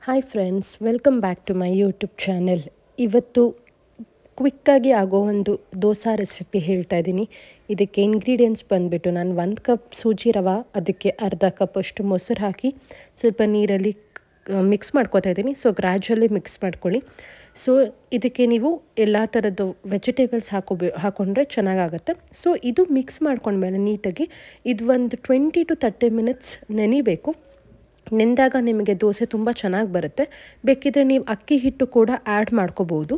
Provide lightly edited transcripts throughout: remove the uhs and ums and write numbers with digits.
Hi friends, welcome back to my YouTube channel. ಇವತ್ತು ಕ್ವಿಕ್ಕಾಗಿ ಆಗೋ ಒಂದು ದೋಸೆ ರೆಸಿಪಿ ಹೇಳ್ತಾ ಇದ್ದೀನಿ. ಇದಕ್ಕೆ ಇಂಗ್ರೀಡಿಯೆಂಟ್ಸ್ ಬಂದುಬಿಟ್ಟು ನಾನು 1 ಕಪ್ ಸೂಜಿ ರವೆ, ಅದಕ್ಕೆ ಅರ್ಧ ಕಪ್ ಅಷ್ಟು ಮೊಸರು ಹಾಕಿ ಸ್ವಲ್ಪ ನೀರಲ್ಲಿ ಮಿಕ್ಸ್ ಮಾಡ್ಕೊತಾ ಇದ್ದೀನಿ. ಸೊ ಗ್ರ್ಯಾಜುವಲಿ ಮಿಕ್ಸ್ ಮಾಡ್ಕೊಳ್ಳಿ. ಸೊ ಇದಕ್ಕೆ ನೀವು ಎಲ್ಲ ಥರದ್ದು ವೆಜಿಟೇಬಲ್ಸ್ ಹಾಕ್ಕೊಂಡ್ರೆ ಚೆನ್ನಾಗಾಗುತ್ತೆ. ಸೊ ಇದು ಮಿಕ್ಸ್ ಮಾಡ್ಕೊಂಡ್ಮೇಲೆ ನೀಟಾಗಿ ಇದು ಒಂದು 20 to 30 ಮಿನಿಟ್ಸ್ ನೆನಿಬೇಕು. ನೆಂದಾಗ ನಿಮಗೆ ದೋಸೆ ತುಂಬ ಚೆನ್ನಾಗಿ ಬರುತ್ತೆ. ಬೇಕಿದ್ರೆ ನೀವು ಅಕ್ಕಿ ಹಿಟ್ಟು ಕೂಡ ಆ್ಯಡ್ ಮಾಡ್ಕೋಬೋದು,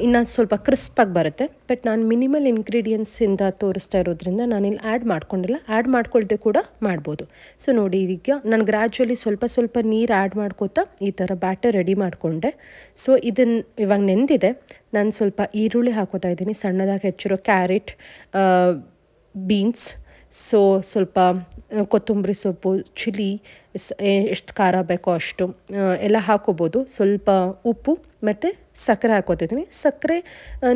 ಇನ್ನು ಸ್ವಲ್ಪ ಕ್ರಿಸ್ಪಾಗಿ ಬರುತ್ತೆ. ಬಟ್ ನಾನು ಮಿನಿಮಲ್ ಇಂಗ್ರೀಡಿಯೆಂಟ್ಸಿಂದ ತೋರಿಸ್ತಾ ಇರೋದ್ರಿಂದ ನಾನಿಲ್ಲಿ ಆ್ಯಡ್ ಮಾಡ್ಕೊಂಡಿಲ್ಲ. ಆ್ಯಡ್ ಮಾಡ್ಕೊಳ್ದೆ ಕೂಡ ಮಾಡ್ಬೋದು. ಸೊ ನೋಡಿ, ಈಗ ನಾನು ಗ್ರ್ಯಾಜುವಲಿ ಸ್ವಲ್ಪ ನೀರು ಆ್ಯಡ್ ಮಾಡ್ಕೋತಾ ಈ ಥರ ಬ್ಯಾಟರ್ ರೆಡಿ ಮಾಡಿಕೊಂಡೆ. ಸೊ ಇದನ್ನು ಇವಾಗ ನೆಂದಿದೆ. ನಾನು ಸ್ವಲ್ಪ ಈರುಳ್ಳಿ ಹಾಕೋತಾ ಇದ್ದೀನಿ, ಸಣ್ಣದಾಗಿ ಹೆಚ್ಚಿರೋ ಕ್ಯಾರೆಟ್, ಬೀನ್ಸ್, ಸೊ ಸ್ವಲ್ಪ ಕೊತ್ತಂಬರಿ ಸೊಪ್ಪು, ಚಿಲ್ಲಿ, ಎಷ್ಟು ಖಾರ ಬೇಕೋ ಅಷ್ಟು ಎಲ್ಲ ಹಾಕೋಬೋದು. ಸ್ವಲ್ಪ ಉಪ್ಪು ಮತ್ತು ಸಕ್ಕರೆ ಹಾಕೋತಿದ್ದೀನಿ. ಸಕ್ಕರೆ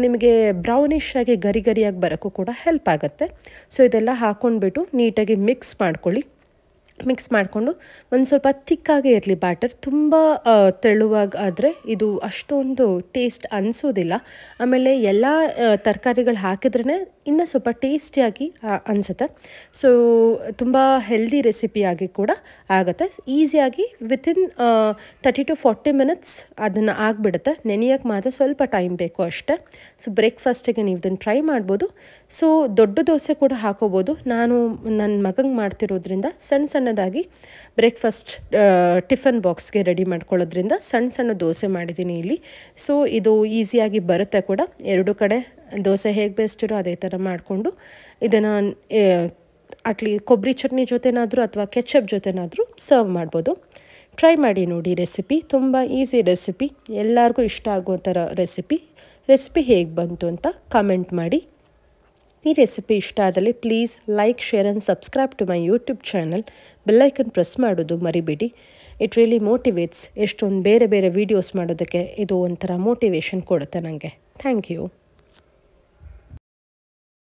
ನಿಮಗೆ ಬ್ರೌನಿಶ್ ಆಗಿ ಗರಿಯಾಗಿ ಬರೋಕ್ಕೂ ಕೂಡ ಹೆಲ್ಪ್ ಆಗುತ್ತೆ. ಸೊ ಇದೆಲ್ಲ ಹಾಕ್ಕೊಂಡ್ಬಿಟ್ಟು ನೀಟಾಗಿ ಮಿಕ್ಸ್ ಮಾಡ್ಕೊಳ್ಳಿ. ಮಿಕ್ಸ್ ಮಾಡಿಕೊಂಡು ಒಂದು ಸ್ವಲ್ಪ ತಿಕ್ಕಾಗೇ ಇರಲಿ ಬ್ಯಾಟರ್. ತುಂಬ ತೆಳುವಾಗಿ ಆದರೆ ಇದು ಅಷ್ಟೊಂದು ಟೇಸ್ಟ್ ಅನಿಸೋದಿಲ್ಲ. ಆಮೇಲೆ ಎಲ್ಲ ತರಕಾರಿಗಳು ಹಾಕಿದ್ರೇ ಇನ್ನೂ ಸ್ವಲ್ಪ ಟೇಸ್ಟಿಯಾಗಿ ಅನಿಸುತ್ತೆ. ಸೊ ತುಂಬ ಹೆಲ್ದಿ ರೆಸಿಪಿಯಾಗಿ ಕೂಡ ಆಗುತ್ತೆ. ಈಸಿಯಾಗಿ ವಿತಿನ್ 30 to 40 ಮಿನಿಟ್ಸ್ ಅದನ್ನು ಆಗಿಬಿಡುತ್ತೆ. ನೆನೆಯೋಕ್ಕೆ ಮಾತ್ರ ಸ್ವಲ್ಪ ಟೈಮ್ ಬೇಕು ಅಷ್ಟೇ. ಸೊ ಬ್ರೇಕ್ಫಾಸ್ಟಿಗೆ ನೀವು ಇದನ್ನು ಟ್ರೈ ಮಾಡ್ಬೋದು. ಸೊ ದೊಡ್ಡ ದೋಸೆ ಕೂಡ ಹಾಕೋಬೋದು. ನಾನು ನನ್ನ ಮಗಂಗೆ ಮಾಡ್ತಿರೋದ್ರಿಂದ ಸಣ್ಣದಾಗಿ ಬ್ರೇಕ್ಫಾಸ್ಟ್ ಟಿಫನ್ ಬಾಕ್ಸ್ಗೆ ರೆಡಿ ಮಾಡ್ಕೊಳ್ಳೋದ್ರಿಂದ ಸಣ್ಣ ದೋಸೆ ಮಾಡಿದ್ದೀನಿ ಇಲ್ಲಿ. ಸೊ ಇದು ಈಸಿಯಾಗಿ ಬರುತ್ತೆ ಕೂಡ. ಎರಡು ಕಡೆ ದೋಸೆ ಹೇಗೆ ಬೇಯಿಸ್ತಿರೋ ಅದೇ ಥರ ಮಾಡಿಕೊಂಡು ಇದನ್ನು ಕೊಬ್ಬರಿ ಚಟ್ನಿ ಜೊತೆನಾದರೂ ಅಥವಾ ಕೆಚಪ್ ಜೊತೆನಾದರೂ ಸರ್ವ್ ಮಾಡ್ಬೋದು. ಟ್ರೈ ಮಾಡಿ ನೋಡಿ ರೆಸಿಪಿ. ತುಂಬ ಈಸಿ ರೆಸಿಪಿ, ಎಲ್ಲರಿಗೂ ಇಷ್ಟ ಆಗೋ ಥರ ರೆಸಿಪಿ ಹೇಗೆ ಬಂತು ಅಂತ ಕಮೆಂಟ್ ಮಾಡಿ. ಈ ರೆಸಿಪಿ ಇಷ್ಟ ಆದಲ್ಲಿ please like, share and subscribe to my YouTube channel. Bell icon press ಮಾಡೋದು ಮರಿಬೇಡಿ. It really motivates. ಎಷ್ಟೊಂದು ಬೇರೆ ವೀಡಿಯೋಸ್ ಮಾಡೋದಕ್ಕೆ ಇದು ಒಂಥರ ಮೋಟಿವೇಶನ್ ಕೊಡುತ್ತೆ ನನಗೆ. Thank you.